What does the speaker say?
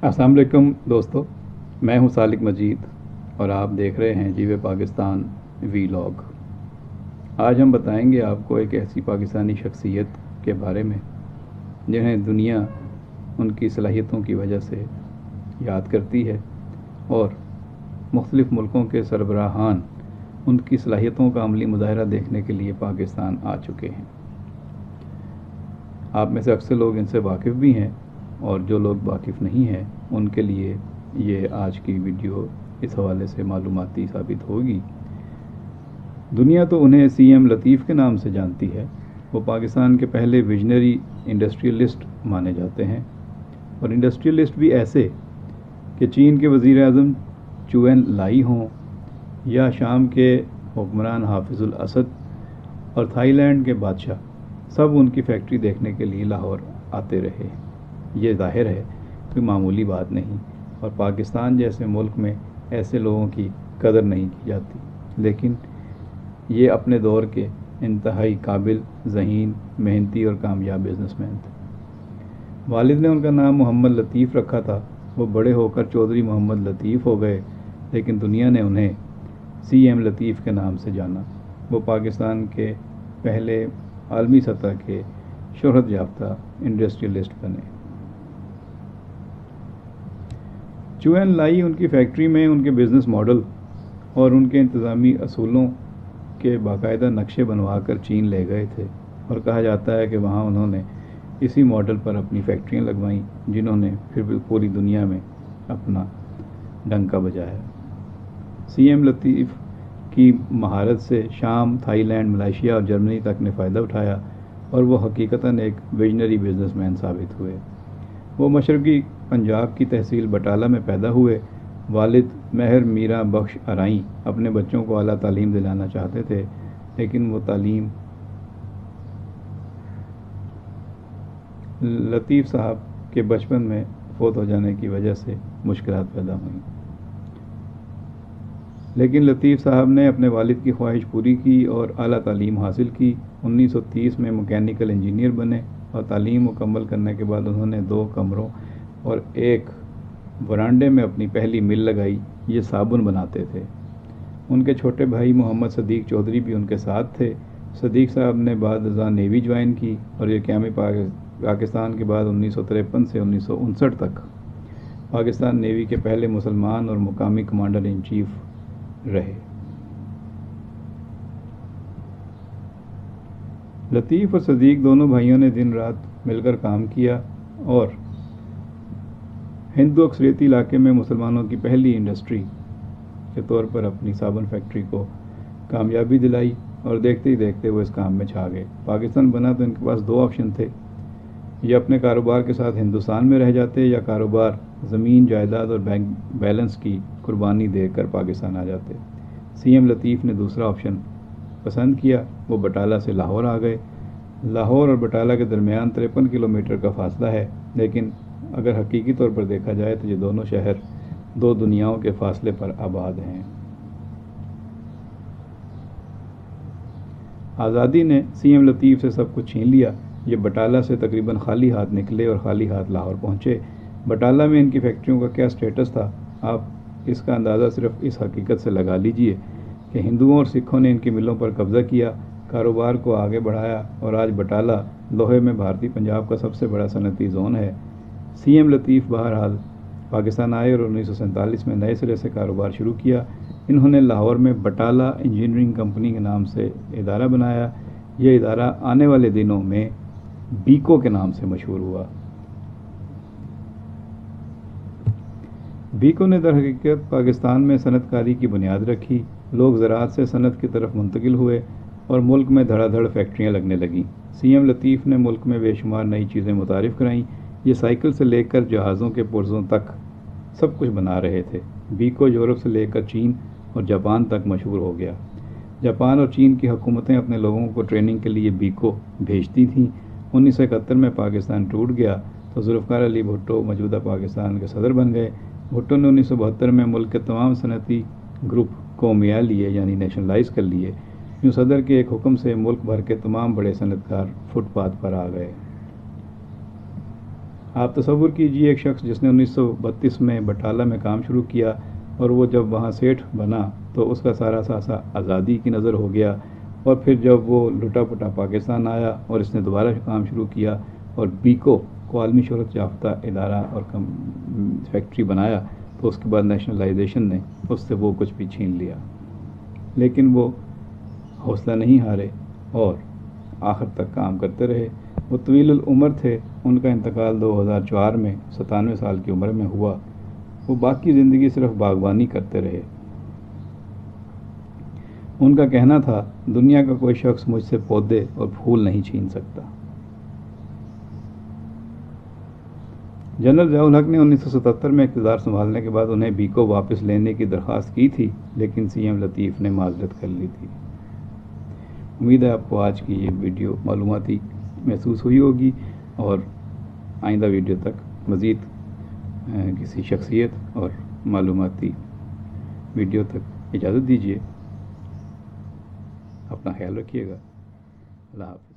अस्सलाम वालेकुम दोस्तों, मैं हूं सालिक मजीद और आप देख रहे हैं जीवे पाकिस्तान वीलॉग। आज हम बताएंगे आपको एक ऐसी पाकिस्तानी शख्सियत के बारे में जिन्हें दुनिया उनकी सलाहियतों की वजह से याद करती है और मुख्तलिफ़ मुल्कों के सरबराहान उनकी सलाहियतों का अमली मुजाहरा देखने के लिए पाकिस्तान आ चुके हैं। आप में से अक्सर लोग इनसे वाकिफ़ भी हैं और जो लोग वाकिफ़ नहीं हैं उनके लिए ये आज की वीडियो इस हवाले से मालूमाती साबित होगी। दुनिया तो उन्हें सीएम लतीफ़ के नाम से जानती है। वो पाकिस्तान के पहले विजनरी इंडस्ट्रियलिस्ट माने जाते हैं और इंडस्ट्रियलिस्ट भी ऐसे कि चीन के वज़ीर आज़म चुएन लाई हों या शाम के हुक्मरान हाफिज़ुल असद और थाईलैंड के बादशाह, सब उनकी फैक्ट्री देखने के लिए लाहौर आते रहे। ये ज़ाहिर है कोई मामूली बात नहीं और पाकिस्तान जैसे मुल्क में ऐसे लोगों की कदर नहीं की जाती, लेकिन ये अपने दौर के इंतहाई काबिल, ज़हीन, मेहनती और कामयाब बिजनेसमैन थे। वालिद ने उनका नाम मोहम्मद लतीफ़ रखा था। वो बड़े होकर चौधरी मोहम्मद लतीफ़ हो गए, लेकिन दुनिया ने उन्हें सीएम लतीफ़ के नाम से जाना। वो पाकिस्तान के पहले आलमी सतह के शोहरत याफ्ता इंडस्ट्रियलिस्ट बने। चुएन लाई उनकी फैक्ट्री में उनके बिज़नेस मॉडल और उनके इंतज़ामी असूलों के बाकायदा नक्शे बनवा कर चीन ले गए थे और कहा जाता है कि वहाँ उन्होंने इसी मॉडल पर अपनी फैक्ट्रियाँ लगवाईं, जिन्होंने फिर भी पूरी दुनिया में अपना डंका बजाया। सीएम लतीफ़ की महारत से शाम, थाईलैंड, मलेशिया और जर्मनी तक ने फ़ायदा उठाया और वो हकीकतन एक विजनरी बिजनेसमैन साबित हुए। वो मशरक़ी पंजाब की तहसील बटाला में पैदा हुए। वालिद महर मीरा बख्श अराई अपने बच्चों को आला तालीम दिलाना चाहते थे, लेकिन वो तालीम लतीफ़ साहब के बचपन में फ़ौत हो जाने की वजह से मुश्किलात पैदा हुई। लेकिन लतीफ़ साहब ने अपने वालिद की ख्वाहिश पूरी की और आला तालीम हासिल की। 1930 में मैकेनिकल इंजीनियर बने और तालीम मुकम्मल करने के बाद उन्होंने 2 कमरों और एक वरांडे में अपनी पहली मिल लगाई। ये साबुन बनाते थे। उनके छोटे भाई मोहम्मद सदीक चौधरी भी उनके साथ थे। सदीक साहब ने बाद अज़ां नेवी ज्वाइन की और ये क़याम पाकिस्तान के बाद 1953 से 1959 तक पाकिस्तान नेवी के पहले मुसलमान और मुकामी कमांडर इन चीफ रहे। लतीफ़ और सदीक दोनों भाइयों ने दिन रात मिलकर काम किया और हिंदू अक्सरियती इलाके में मुसलमानों की पहली इंडस्ट्री के तौर पर अपनी साबुन फैक्ट्री को कामयाबी दिलाई और देखते ही देखते वो इस काम में छा गए। पाकिस्तान बना तो इनके पास 2 ऑप्शन थे, ये अपने कारोबार के साथ हिंदुस्तान में रह जाते या कारोबार, ज़मीन, जायदाद और बैंक बैलेंस की कुर्बानी देकर पाकिस्तान आ जाते। सीएम लतीफ़ ने दूसरा ऑप्शन पसंद किया। वो बटाला से लाहौर आ गए। लाहौर और बटाला के दरमियान 53 किलोमीटर का फासला है, लेकिन अगर हकीकी तौर पर देखा जाए तो ये दोनों शहर 2 दुनियाओं के फासले पर आबाद हैं। आज़ादी ने सीएम लतीफ़ से सब कुछ छीन लिया। ये बटाला से तकरीबन खाली हाथ निकले और खाली हाथ लाहौर पहुँचे। बटाला में इनकी फैक्ट्रियों का क्या स्टेटस था, आप इसका अंदाज़ा सिर्फ इस हकीकत से लगा लीजिए कि हिंदुओं और सिखों ने इनकी मिलों पर कब्ज़ा किया, कारोबार को आगे बढ़ाया और आज बटाला लोहे में भारतीय पंजाब का सबसे बड़ा सनती जोन है। सीएम लतीफ़ बहरहाल पाकिस्तान आए और 1947 में नए सिरे से कारोबार शुरू किया। इन्होंने लाहौर में बटाला इंजीनियरिंग कंपनी के नाम से इदारा बनाया। यह इदारा आने वाले दिनों में बीको के नाम से मशहूर हुआ। बीको ने दर हकीकत पाकिस्तान में सनतकारी की बुनियाद रखी। लोग ज़राअत से सनत की तरफ मुंतकिल हुए और मुल्क में धड़ाधड़ फैक्ट्रियाँ लगने लगीं। सीएम लतीफ़ ने मुल्क में बेशुमार नई चीज़ें मुतारिफ़ कराईं। ये साइकिल से लेकर जहाज़ों के पुर्ज़ों तक सब कुछ बना रहे थे। बीको यूरोप से लेकर चीन और जापान तक मशहूर हो गया। जापान और चीन की हुकूमतें अपने लोगों को ट्रेनिंग के लिए बीको भेजती थीं। 1971 में पाकिस्तान टूट गया तो जुल्फ़िकार अली भुट्टो मौजूदा पाकिस्तान के सदर बन गए। भुट्टो ने 1972 में मुल्क के तमाम सनती ग्रुप को मिया लिए, यानी नेशनलाइज कर लिए। यूँ सदर के एक हुक्म से मुल्क भर के तमाम बड़े सनतकार फुटपाथ पर आ गए। آپ تصور کیجئے ایک شخص جس نے 1932 میں بٹالہ میں کام شروع کیا اور وہ جب وہاں سیٹھ بنا تو اس کا سارا ساسا آزادی کی نظر ہو گیا، اور پھر جب وہ لٹا پٹا پاکستان آیا اور اس نے دوبارہ کام شروع کیا اور بیکو کو عالمی شہرت یافتہ ادارہ اور فیکٹری بنایا، تو اس کے بعد نیشنلائزیشن نے اس سے وہ کچھ بھی چھین لیا، لیکن وہ حوصلہ نہیں ہارے اور آخر تک کام کرتے رہے۔ وہ طویل العمر تھے، ان کا انتقال 2004 میں 97 سال کی عمر میں ہوا۔ وہ باقی زندگی صرف باغبانی کرتے رہے۔ ان کا کہنا تھا، دنیا کا کوئی شخص مجھ سے پودے اور پھول نہیں چھین سکتا۔ جنرل ضیاء الحق نے 1977 میں اقتدار سنبھالنے کے بعد انہیں بیکو واپس لینے کی درخواست کی تھی، لیکن سی ایم لطیف نے معذرت کر لی تھی۔ امید ہے آپ کو آج کی یہ ویڈیو معلوماتی محسوس ہوئی ہوگی، اور آئندہ ویڈیو تک مزید کسی شخصیت اور معلوماتی ویڈیو تک اجازت دیجیے۔ اپنا خیال رکھیے گا۔ اللہ حافظ۔